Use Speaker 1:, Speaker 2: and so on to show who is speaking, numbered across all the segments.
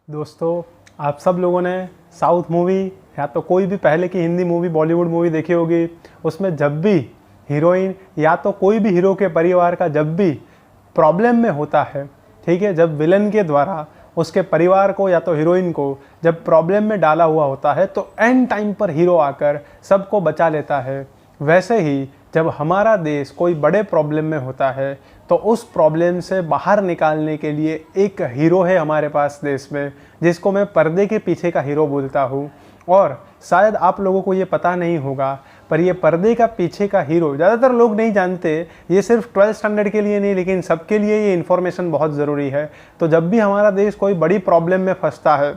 Speaker 1: दोस्तों, आप सब लोगों ने साउथ मूवी या तो कोई भी पहले की हिंदी मूवी, बॉलीवुड मूवी देखी होगी। उसमें जब भी हीरोइन या तो कोई भी हीरो के परिवार का जब भी प्रॉब्लम में होता है, ठीक है, जब विलन के द्वारा उसके परिवार को या तो हीरोइन को जब प्रॉब्लम में डाला हुआ होता है तो एंड टाइम पर हीरो आकर सबको बचा लेता है। वैसे ही जब हमारा देश कोई बड़े प्रॉब्लम में होता है तो उस प्रॉब्लम से बाहर निकालने के लिए एक हीरो है हमारे पास देश में, जिसको मैं पर्दे के पीछे का हीरो बोलता हूँ। और शायद आप लोगों को ये पता नहीं होगा, पर ये पर्दे का पीछे का हीरो ज़्यादातर लोग नहीं जानते। ये सिर्फ 12th स्टैंडर्ड के लिए नहीं, लेकिन सबके लिए ये इन्फॉर्मेशन बहुत ज़रूरी है। तो जब भी हमारा देश कोई बड़ी प्रॉब्लम में फंसता है,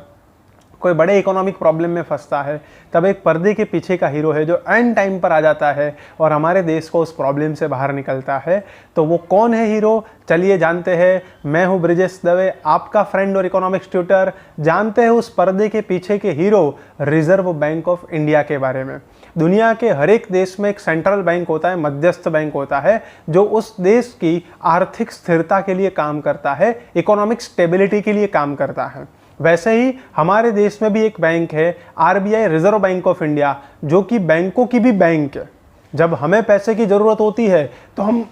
Speaker 1: कोई बड़े इकोनॉमिक प्रॉब्लम में फंसता है, तब एक पर्दे के पीछे का हीरो है जो एंड टाइम पर आ जाता है और हमारे देश को उस प्रॉब्लम से बाहर निकलता है। तो वो कौन है हीरो, चलिए जानते हैं। मैं हूं ब्रिजेश दवे, आपका फ्रेंड और इकोनॉमिक्स ट्यूटर। जानते हैं उस पर्दे के पीछे के hero reserve Bank of India के बारे में। दुनिया के हर एक देश में एक सेंट्रल बैंक होता है, मध्यस्थ बैंक होता है, जो उस देश की आर्थिक स्थिरता के लिए काम करता है, इकोनॉमिक स्टेबिलिटी के लिए काम करता है। वैसे ही हमारे देश में भी एक बैंक है, RBI, reserve Bank of India, जो कि बैंकों की भी बैंक है। जब हमें पैसे की ज़रूरत होती है तो हम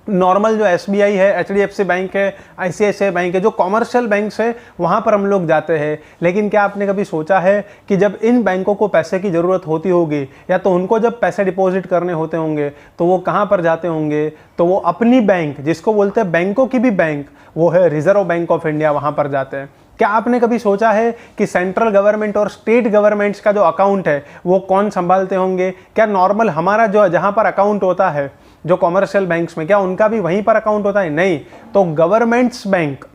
Speaker 1: नॉर्मल जो एसबीआई है, एचडीएफसी बैंक है, आईसीआईसीआई बैंक है, जो कॉमर्शियल बैंक्स है, वहाँ पर हम लोग जाते हैं। लेकिन क्या आपने कभी सोचा है कि जब इन बैंकों को पैसे की ज़रूरत होती होगी या तो उनको जब पैसे डिपॉजिट करने होते होंगे तो वो कहाँ पर जाते होंगे? तो वो अपनी बैंक, जिसको बोलते हैं बैंकों की भी बैंक, वो है रिजर्व बैंक ऑफ इंडिया, वहाँ पर जाते हैं। क्या आपने कभी सोचा है कि सेंट्रल गवर्नमेंट और स्टेट गवर्नमेंट्स का जो अकाउंट है वो कौन संभालते होंगे? क्या नॉर्मल हमारा जो जहां पर अकाउंट होता है, जो कॉमर्शियल बैंक्स में, क्या उनका भी वहीं पर अकाउंट होता है? नहीं। तो गवर्नमेंट्स बैंक,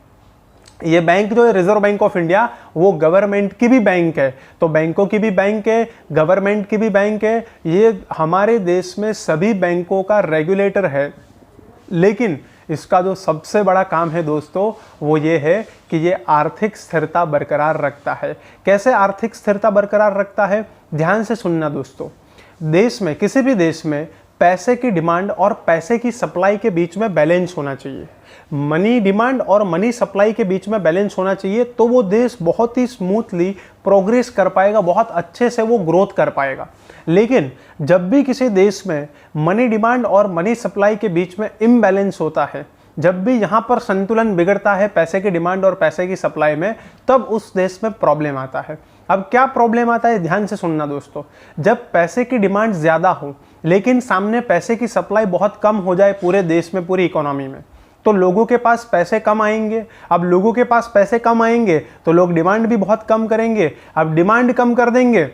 Speaker 1: ये बैंक जो है रिजर्व बैंक ऑफ इंडिया, वो गवर्नमेंट की भी बैंक है। तो बैंकों की भी बैंक है, गवर्नमेंट की भी बैंक है। ये हमारे देश में सभी बैंकों का रेगुलेटर है। लेकिन इसका जो सबसे बड़ा काम है दोस्तों, वो ये है कि ये आर्थिक स्थिरता बरकरार रखता है। कैसे आर्थिक स्थिरता बरकरार रखता है? ध्यान से सुनना दोस्तों। देश में, किसी भी देश में पैसे की डिमांड और पैसे की सप्लाई के बीच में बैलेंस होना चाहिए। मनी डिमांड और मनी सप्लाई के बीच में बैलेंस होना चाहिए, तो वो देश बहुत ही स्मूथली प्रोग्रेस कर पाएगा, बहुत अच्छे से वो ग्रोथ कर पाएगा। लेकिन जब भी किसी देश में मनी डिमांड और मनी सप्लाई के बीच में इम्बैलेंस होता है, जब भी यहाँ पर संतुलन बिगड़ता है पैसे की डिमांड और पैसे की सप्लाई में, तब उस देश में प्रॉब्लम आता है। अब क्या प्रॉब्लम आता है, ध्यान से सुनना दोस्तों। जब पैसे की डिमांड ज़्यादा हो लेकिन सामने पैसे की सप्लाई बहुत कम हो जाए पूरे देश में, पूरी इकोनॉमी में, तो लोगों के पास पैसे कम आएंगे। अब लोगों के पास पैसे कम आएंगे तो लोग डिमांड भी बहुत कम करेंगे। अब डिमांड कम कर देंगे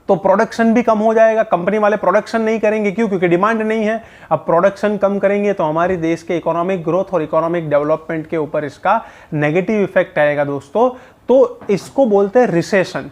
Speaker 1: तो प्रोडक्शन भी कम हो जाएगा, कंपनी वाले प्रोडक्शन नहीं करेंगे। क्यों? क्योंकि डिमांड नहीं है। अब प्रोडक्शन कम करेंगे तो हमारे देश के इकोनॉमिक ग्रोथ और इकोनॉमिक डेवलपमेंट के ऊपर इसका नेगेटिव इफेक्ट आएगा दोस्तों। तो इसको बोलते हैं रिसेशन।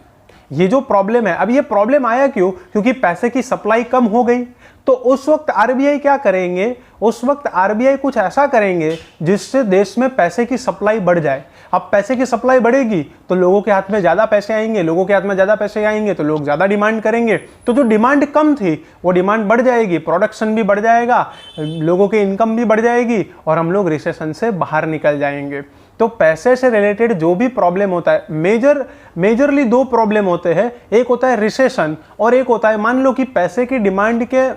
Speaker 1: ये जो प्रॉब्लम है, अब ये प्रॉब्लम आया क्यों? क्योंकि पैसे की सप्लाई कम हो गई। तो उस वक्त आरबीआई क्या करेंगे? उस वक्त आरबीआई कुछ ऐसा करेंगे जिससे देश में पैसे की सप्लाई बढ़ जाए। अब पैसे की सप्लाई बढ़ेगी तो लोगों के हाथ में ज़्यादा पैसे आएंगे, लोगों के हाथ में ज़्यादा पैसे आएंगे तो लोग ज़्यादा डिमांड करेंगे। तो जो डिमांड कम थी वो डिमांड बढ़ जाएगी, प्रोडक्शन भी बढ़ जाएगा, लोगों की इनकम भी बढ़ जाएगी और हम लोग रिसेशन से बाहर निकल जाएंगे। तो पैसे से रिलेटेड जो भी प्रॉब्लम होता है, मेजरली दो प्रॉब्लम होते हैं। एक होता है रिसेशन और एक होता है, मान लो कि पैसे की डिमांड के,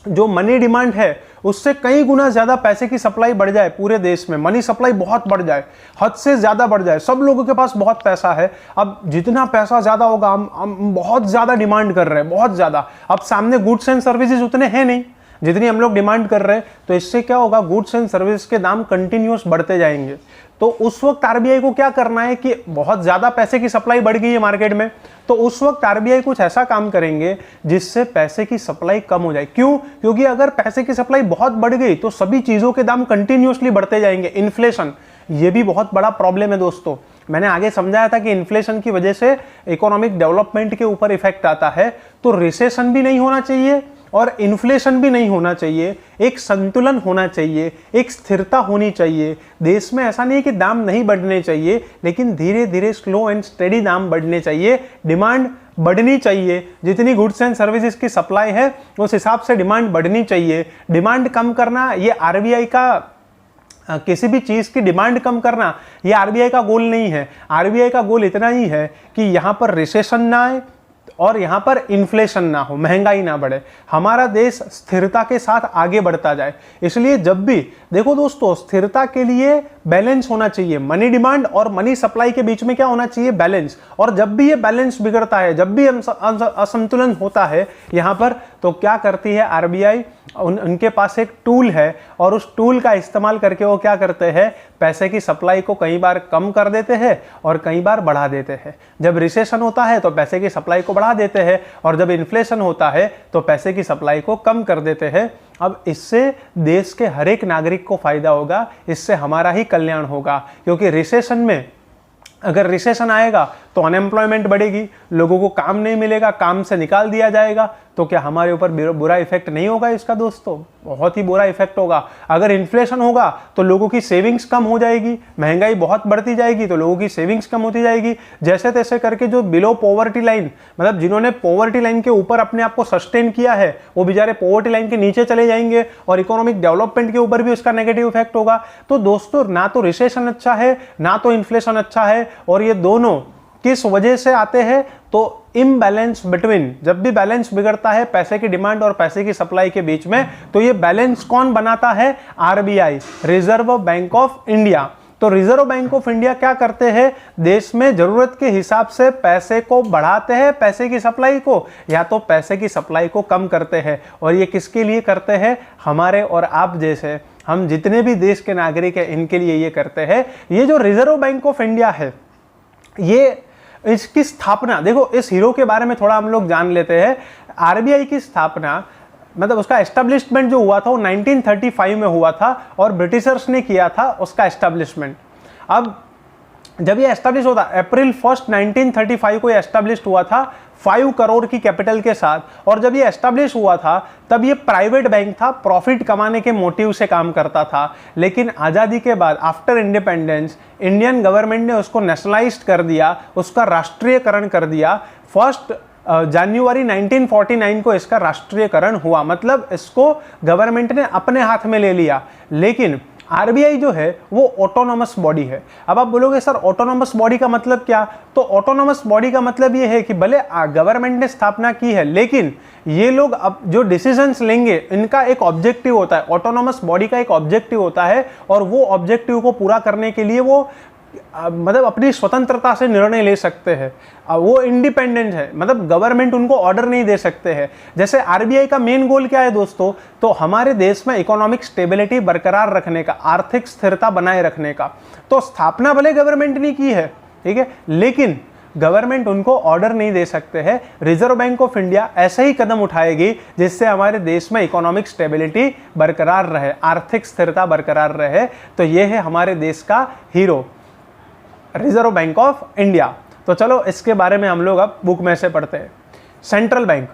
Speaker 1: जो मनी डिमांड है उससे कई गुना ज्यादा पैसे की सप्लाई बढ़ जाए पूरे देश में, मनी सप्लाई बहुत बढ़ जाए, हद से ज्यादा बढ़ जाए, सब लोगों के पास बहुत पैसा है। अब जितना पैसा ज्यादा होगा, हम बहुत ज्यादा डिमांड कर रहे हैं, बहुत ज्यादा। अब सामने गुड्स एंड सर्विसेज उतने हैं नहीं जितनी हम लोग डिमांड कर रहे हैं, तो इससे क्या होगा? गुड्स एंड सर्विस के दाम कंटिन्यूअस बढ़ते जाएंगे। तो उस वक्त आरबीआई को क्या करना है कि बहुत ज्यादा पैसे की सप्लाई बढ़ गई है मार्केट में, तो उस वक्त आरबीआई कुछ ऐसा काम करेंगे जिससे पैसे की सप्लाई कम हो जाए। क्यों? क्योंकि अगर पैसे की सप्लाई बहुत बढ़ गई तो सभी चीजों के दाम कंटिन्यूअसली बढ़ते जाएंगे। इन्फ्लेशन, ये भी बहुत बड़ा प्रॉब्लम है दोस्तों। मैंने आगे समझाया था कि इन्फ्लेशन की वजह से इकोनॉमिक डेवलपमेंट के ऊपर इफेक्ट आता है। तो रिसेशन भी नहीं होना चाहिए और इन्फ्लेशन भी नहीं होना चाहिए, एक संतुलन होना चाहिए, एक स्थिरता होनी चाहिए। देश में ऐसा नहीं है कि दाम नहीं बढ़ने चाहिए, लेकिन धीरे धीरे स्लो एंड स्टेडी दाम बढ़ने चाहिए, डिमांड बढ़नी चाहिए। जितनी गुड्स एंड सर्विसेज की सप्लाई है उस हिसाब से डिमांड बढ़नी चाहिए। डिमांड कम करना ये आरबीआई का किसी भी चीज़ की डिमांड कम करना ये आरबीआई का गोल नहीं है। आरबीआई का गोल इतना ही है कि यहाँ पर रिसेशन ना आए और यहाँ पर इन्फ्लेशन ना हो, महंगाई ना बढ़े, हमारा देश स्थिरता के साथ आगे बढ़ता जाए। इसलिए जब भी देखो दोस्तों, स्थिरता के लिए बैलेंस होना चाहिए, मनी डिमांड और मनी सप्लाई के बीच में क्या होना चाहिए, बैलेंस। और जब भी ये बैलेंस बिगड़ता है, जब भी असंतुलन होता है यहाँ पर, तो क्या करती है आरबीआई, उनके पास एक टूल है और उस टूल का इस्तेमाल करके वो क्या करते हैं, पैसे की सप्लाई को कई बार कम कर देते हैं और कई बार बढ़ा देते हैं। जब रिसेशन होता है तो पैसे की सप्लाई को बढ़ा देते हैं और जब इन्फ्लेशन होता है तो पैसे की सप्लाई को कम कर देते हैं। अब इससे देश के हर एक नागरिक को फायदा होगा, इससे हमारा ही कल्याण होगा, क्योंकि रिसेशन में अगर रिसेशन आएगा तो अनएम्प्लॉयमेंट बढ़ेगी, लोगों को काम नहीं मिलेगा, काम से निकाल दिया जाएगा, तो क्या हमारे ऊपर बुरा इफेक्ट नहीं होगा इसका दोस्तों, बहुत ही बुरा इफेक्ट होगा। अगर इन्फ्लेशन होगा तो लोगों की सेविंग्स कम हो जाएगी, महंगाई बहुत बढ़ती जाएगी तो लोगों की सेविंग्स कम होती जाएगी। जैसे तैसे करके जो बिलो पॉवर्टी लाइन, मतलब जिन्होंने पॉवर्टी लाइन के ऊपर अपने आप को सस्टेन किया है, वो बेचारे पॉवर्टी लाइन के नीचे चले जाएंगे और इकोनॉमिक डेवलपमेंट के ऊपर भी उसका नेगेटिव इफेक्ट होगा। तो दोस्तों, ना तो रिसेशन अच्छा है ना तो इन्फ्लेशन अच्छा है, और ये दोनों किस वजह से आते हैं, तो इम्बैलेंस बिटवीन, जब भी बैलेंस बिगड़ता है पैसे की डिमांड और पैसे की सप्लाई के बीच में, तो ये बैलेंस कौन बनाता है, RBI, reserve Bank of India. तो रिजर्व बैंक ऑफ इंडिया क्या करते हैं, देश में जरूरत के हिसाब से पैसे को बढ़ाते हैं, पैसे की सप्लाई को, या तो पैसे की सप्लाई को कम करते हैं। और ये किसके लिए करते हैं, हमारे और आप जैसे, हम जितने भी देश के नागरिक हैं इनके लिए ये करते हैं। ये जो रिजर्व बैंक ऑफ इंडिया है, ये इसकी स्थापना, देखो इस हीरो के बारे में थोड़ा हम लोग जान लेते हैं। आरबीआई की स्थापना, मतलब उसका एस्टेब्लिशमेंट जो हुआ था वो 1935 में हुआ था और ब्रिटिशर्स ने किया था उसका एस्टेब्लिशमेंट। अब जब ये एस्टेब्लिश होता, अप्रैल 1 1935 को ये एस्टेब्लिश हुआ था 5 करोड़ की कैपिटल के साथ, और जब ये एस्टेब्लिश हुआ था तब ये प्राइवेट बैंक था, प्रॉफिट कमाने के मोटिव से काम करता था। लेकिन आज़ादी के बाद, आफ्टर इंडिपेंडेंस, इंडियन गवर्नमेंट ने उसको नेशनलाइज्ड कर दिया, उसका राष्ट्रीयकरण कर दिया। 1 जनवरी 1949 को इसका राष्ट्रीयकरण हुआ, मतलब इसको गवर्नमेंट ने अपने हाथ में ले लिया। लेकिन आरबीआई जो है वो ऑटोनोमस बॉडी है। अब आप बोलोगे सर ऑटोनोमस बॉडी का मतलब क्या, तो ऑटोनोमस बॉडी का मतलब ये है कि भले गवर्नमेंट ने स्थापना की है, लेकिन ये लोग अब जो डिसीजंस लेंगे इनका एक ऑब्जेक्टिव होता है, ऑटोनोमस बॉडी का एक ऑब्जेक्टिव होता है, और वो ऑब्जेक्टिव को पूरा करने के लिए वो मतलब अपनी स्वतंत्रता से निर्णय ले सकते हैं। वो इंडिपेंडेंट है, मतलब गवर्नमेंट उनको ऑर्डर नहीं दे सकते हैं। जैसे आरबीआई का मेन गोल क्या है दोस्तों, तो हमारे देश में इकोनॉमिक स्टेबिलिटी बरकरार रखने का, आर्थिक स्थिरता बनाए रखने का। तो स्थापना भले गवर्नमेंट ने की है, ठीक है, लेकिन गवर्नमेंट उनको ऑर्डर नहीं दे सकते हैं। रिजर्व बैंक ऑफ इंडिया ऐसे ही कदम उठाएगी जिससे हमारे देश में इकोनॉमिक स्टेबिलिटी बरकरार रहे, आर्थिक स्थिरता बरकरार रहे। तो ये है हमारे देश का hero, reserve Bank of India. तो चलो इसके बारे में हम लोग अब बुक में से पढ़ते हैं। Central bank,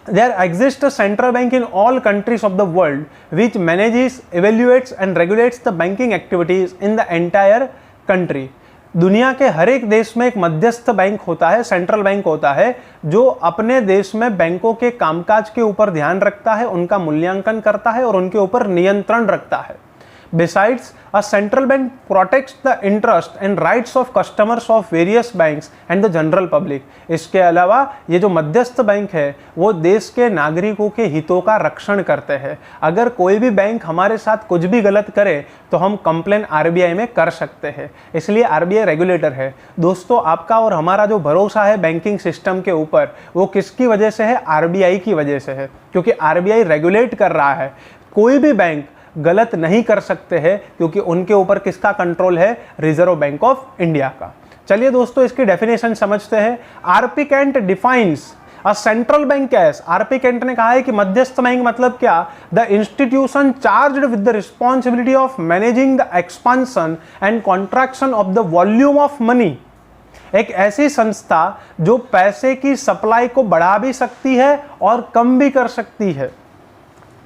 Speaker 1: there exist a central bank in all countries of the world which manages, evaluates and regulates the banking activities in the entire country. दुनिया के हर एक देश में एक मध्यस्थ बैंक होता है, सेंट्रल बैंक होता है, जो अपने देश में बैंकों के कामकाज के ऊपर ध्यान रखता है, उनका मूल्यांकन करता है और उनके ऊपर नियंत्रण रखता है। Besides, a central bank protects the interest and rights of customers of various banks and the general public. इसके अलावा ये जो मध्यस्थ बैंक है वो देश के नागरिकों के हितों का रक्षण करते हैं। अगर कोई भी बैंक हमारे साथ कुछ भी गलत करे तो हम कंप्लेन आरबीआई में कर सकते हैं, इसलिए आरबीआई रेगुलेटर है। दोस्तों, आपका और हमारा जो भरोसा है बैंकिंग सिस्टम के ऊपर, वो किसकी वजह से है, आरबीआई की वजह से है, क्योंकि आरबीआई रेगुलेट कर रहा है। कोई भी बैंक गलत नहीं कर सकते हैं क्योंकि उनके ऊपर किसका कंट्रोल है, रिजर्व बैंक ऑफ इंडिया का। चलिए दोस्तों इसकी डेफिनेशन समझते हैं। RP Kent defines a central bank as, RP Kent ने कहा है कि मध्यस्थ बैंक मतलब क्या, the institution charged with the responsibility of managing the expansion and contraction of the volume of money. एक ऐसी संस्था जो पैसे की सप्लाई को बढ़ा भी सकती है और कम भी कर सकती है,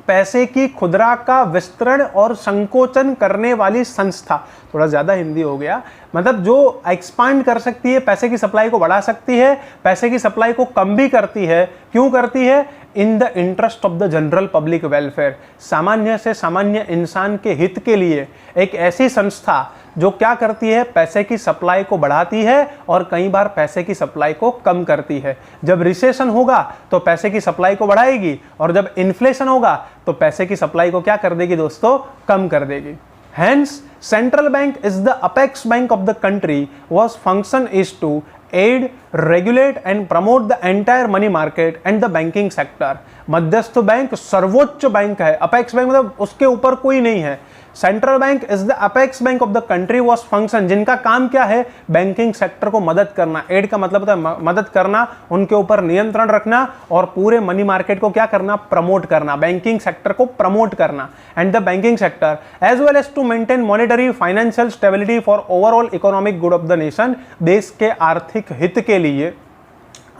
Speaker 1: पैसे की खुदरा का विस्तरण और संकोचन करने वाली संस्था। थोड़ा ज़्यादा हिंदी हो गया, मतलब जो एक्सपांड कर सकती है, पैसे की सप्लाई को बढ़ा सकती है, पैसे की सप्लाई को कम भी करती है। क्यों करती है? In the interest of the general public welfare, सामान्य से सामान्य इंसान के हित के लिए एक ऐसी संस्था जो क्या करती है, पैसे की सप्लाई को बढ़ाती है और कई बार पैसे की सप्लाई को कम करती है। जब रिसेशन होगा तो पैसे की सप्लाई को बढ़ाएगी और जब इन्फ्लेशन होगा तो पैसे की सप्लाई को क्या कर देगी दोस्तों, कम कर देगी। Hence, central bank is the apex bank of the country, whose function is to aid, regulate and promote the entire money market and the banking sector. मध्यस्थ बैंक सर्वोच्च बैंक है, अपेक्स बैंक मतलब उसके ऊपर कोई नहीं है। Central bank is the apex bank of the country was function, जिनका काम क्या है, बैंकिंग सेक्टर को मदद करना। एड का मतलब होता है मदद करना, उनके ऊपर नियंत्रण रखना और पूरे मनी मार्केट को क्या करना, प्रमोट करना, बैंकिंग सेक्टर को प्रमोट करना। And the banking sector as well as to maintain monetary financial stability for overall economic good of the nation, देश के आर्थिक हित के लिए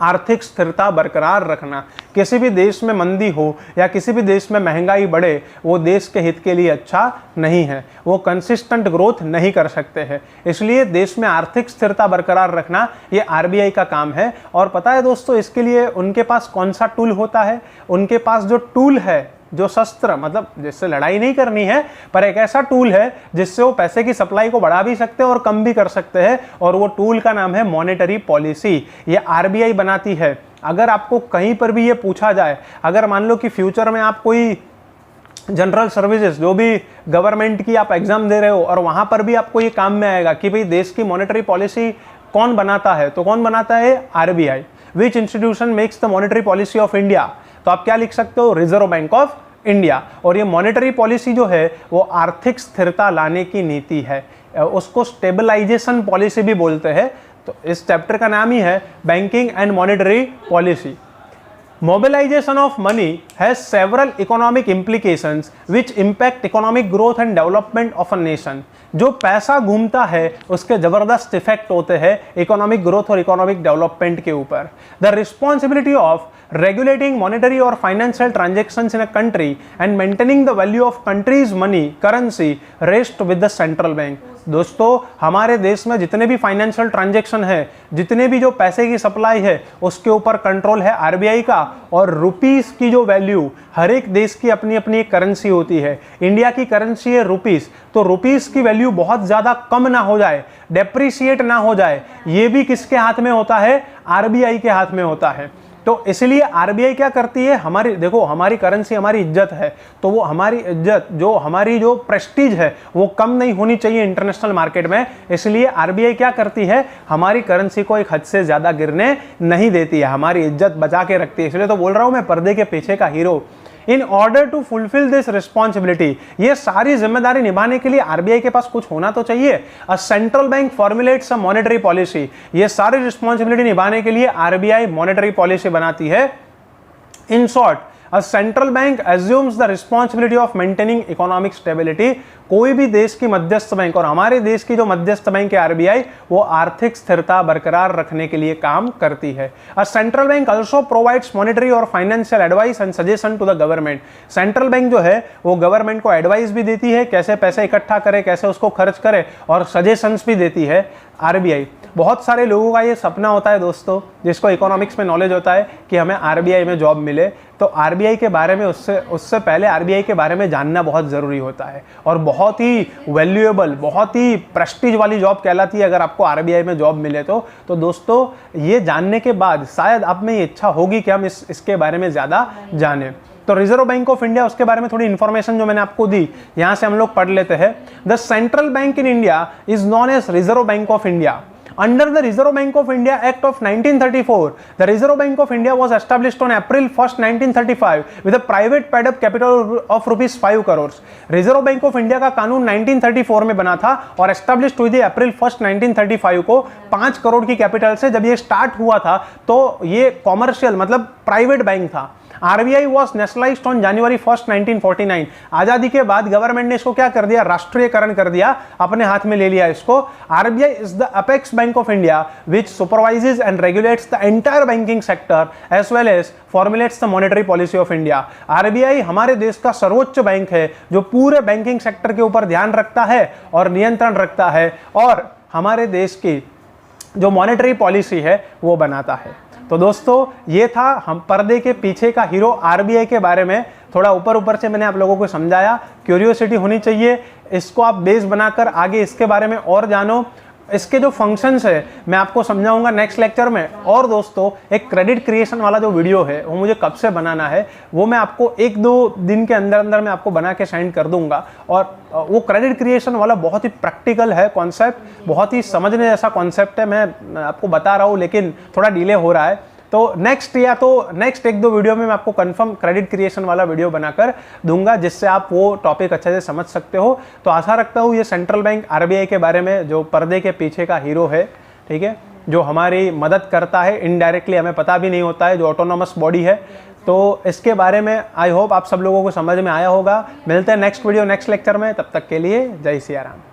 Speaker 1: आर्थिक स्थिरता बरकरार रखना। किसी भी देश में मंदी हो या किसी भी देश में महंगाई बढ़े, वो देश के हित के लिए अच्छा नहीं है, वो कंसिस्टेंट ग्रोथ नहीं कर सकते हैं। इसलिए देश में आर्थिक स्थिरता बरकरार रखना ये आरबीआई का काम है। और पता है दोस्तों, इसके लिए उनके पास कौन सा टूल होता है? उनके पास जो टूल है, जो शस्त्र, मतलब जिससे लड़ाई नहीं करनी है, पर एक ऐसा टूल है जिससे वो पैसे की सप्लाई को बढ़ा भी सकते हैं और कम भी कर सकते हैं, और वो टूल का नाम है मॉनेटरी पॉलिसी। ये आरबीआई बनाती है। अगर आपको कहीं पर भी ये पूछा जाए, अगर मान लो कि फ्यूचर में आप कोई जनरल सर्विसेज, जो भी गवर्नमेंट की आप एग्जाम दे रहे हो, और वहां पर भी आपको ये काम में आएगा कि भाई देश की मॉनेटरी पॉलिसी कौन बनाता है, तो कौन बनाता है? RBI. Which institution makes the monetary policy of India? तो आप क्या लिख सकते हो? Reserve Bank of India. और ये मॉनेटरी पॉलिसी जो है वो आर्थिक स्थिरता लाने की नीति है, उसको स्टेबलाइजेशन पॉलिसी भी बोलते हैं। तो इस चैप्टर का नाम ही है banking and monetary policy. Mobilization of money has several economic implications which impact economic growth and development of a nation. जो पैसा घूमता है उसके जबरदस्त इफेक्ट होते हैं इकोनॉमिक ग्रोथ और इकोनॉमिक डेवलपमेंट के ऊपर। The responsibility of regulating monetary or financial transactions in a country and maintaining the value of country's money currency rests with the central bank. दोस्तों, हमारे देश में जितने भी फाइनेंशियल ट्रांजैक्शन है, जितने भी जो पैसे की सप्लाई है, उसके ऊपर कंट्रोल है आरबीआई का। और रुपीस की जो वैल्यू, हर एक देश की अपनी अपनी एक करेंसी होती है। इंडिया की करेंसी है रुपीस, तो रुपीस की वैल्यू बहुत ज्यादा कम ना हो जाए, डेप्रिशिएट ना हो जाए, ये भी किसके हाथ में होता है? आरबीआई के हाथ में होता है। तो इसलिए आरबीआई क्या करती है, हमारी देखो, हमारी करेंसी हमारी इज्जत है, तो वो हमारी इज्जत, जो हमारी जो प्रेस्टीज है, वो कम नहीं होनी चाहिए इंटरनेशनल मार्केट में। इसलिए आरबीआई क्या करती है, हमारी करेंसी को एक हद से ज्यादा गिरने नहीं देती है, हमारी इज्जत बचा के रखती है। इसलिए तो बोल रहा हूं मैं, पर्दे के पीछे का hero. In order to fulfil this responsibility, ये सारी जिम्मेदारी निभाने के लिए आरबीआई के पास कुछ होना तो चाहिए। अ central bank formulates a monetary policy, ये सारी रिस्पॉन्सिबिलिटी निभाने के लिए आरबीआई मॉनेटरी पॉलिसी बनाती है। In short, A central bank assumes the responsibility of maintaining economic stability। कोई भी देश की मध्यस्थ बैंक, और हमारे देश की जो मध्यस्थ बैंक है आरबीआई, वो आर्थिक स्थिरता बरकरार रखने के लिए काम करती है। A central bank also provides monetary और financial advice and suggestion to the government। Central bank जो है वो गवर्नमेंट को एडवाइस भी देती है, कैसे पैसे इकट्ठा करे, कैसे उसको खर्च करे, और सजेशंस भी देती है आरबीआई। बहुत सारे लोगों का ये सपना होता है दोस्तों, जिसको इकोनॉमिक्स में नॉलेज होता है, कि हमें आरबीआई में जॉब मिले। तो आरबीआई के बारे में उससे पहले आरबीआई के बारे में जानना बहुत ज़रूरी होता है, और बहुत ही वैल्यूएबल, बहुत ही प्रेस्टीज वाली जॉब कहलाती है अगर आपको आरबीआई में जॉब मिले तो दोस्तों, ये जानने के बाद शायद आप में ये इच्छा होगी कि हम इसके बारे में ज़्यादा जानें। तो रिजर्व बैंक ऑफ इंडिया, उसके बारे में थोड़ी इंफॉर्मेशन जो मैंने आपको दी, यहां से हम लोग पढ़ लेते हैं। The central bank in India is known as Reserve Bank of India. Under the Reserve Bank of India Act of 1934, the Reserve Bank of India was established on April 1st, 1935 with a private paid-up capital of rupees 5 crores। Reserve Bank of India का कानून 1934 में बना था और established हुई थी अप्रैल 1st, 1935 को 5 करोड़ की कैपिटल से। जब ये स्टार्ट हुआ था तो ये कॉमर्शियल मतलब प्राइवेट बैंक था। RBI was nationalised on January 1, 1949। आजादी के बाद गवर्नमेंट ने इसको क्या कर दिया, राष्ट्रीयकरण कर दिया, अपने हाथ में ले लिया इसको। RBI is the apex bank of India which supervises and regulates the entire banking sector as well as formulates the monetary policy of India. RBI हमारे देश का सर्वोच्च बैंक है जो पूरे बैंकिंग सेक्टर के ऊपर ध्यान रखता है और नियंत्रण रखता है और हमारे देश की जो मॉनेटरी पॉलिसी है वो बनाता है। तो दोस्तों ये था हम पर्दे के पीछे का हीरो आरबीआई के बारे में। थोड़ा ऊपर ऊपर से मैंने आप लोगों को समझाया, क्यूरियोसिटी होनी चाहिए, इसको आप बेस बनाकर आगे इसके बारे में और जानो। इसके जो फंक्शंस है मैं आपको समझाऊंगा नेक्स्ट लेक्चर में। और दोस्तों एक क्रेडिट क्रिएशन वाला जो वीडियो है वो मुझे कब से बनाना है, वो मैं आपको 1-2 दिन के अंदर अंदर मैं आपको बना के सेंड कर दूंगा। और वो क्रेडिट क्रिएशन वाला बहुत ही प्रैक्टिकल है कॉन्सेप्ट, बहुत ही समझने जैसा कॉन्सेप्ट है। मैं आपको बता रहा हूँ लेकिन थोड़ा डिले हो रहा है। तो नेक्स्ट 1-2 वीडियो में मैं आपको कंफर्म क्रेडिट क्रिएशन वाला वीडियो बनाकर दूंगा जिससे आप वो टॉपिक अच्छे से समझ सकते हो। तो आशा रखता हूँ ये सेंट्रल बैंक आरबीआई के बारे में जो पर्दे के पीछे का हीरो है, ठीक है, जो हमारी मदद करता है इनडायरेक्टली, हमें पता भी नहीं होता है, जो ऑटोनोमस बॉडी है, तो इसके बारे में आई होप आप सब लोगों को समझ में आया होगा। मिलते हैं नेक्स्ट वीडियो नेक्स्ट लेक्चर में, तब तक के लिए जय सिया राम।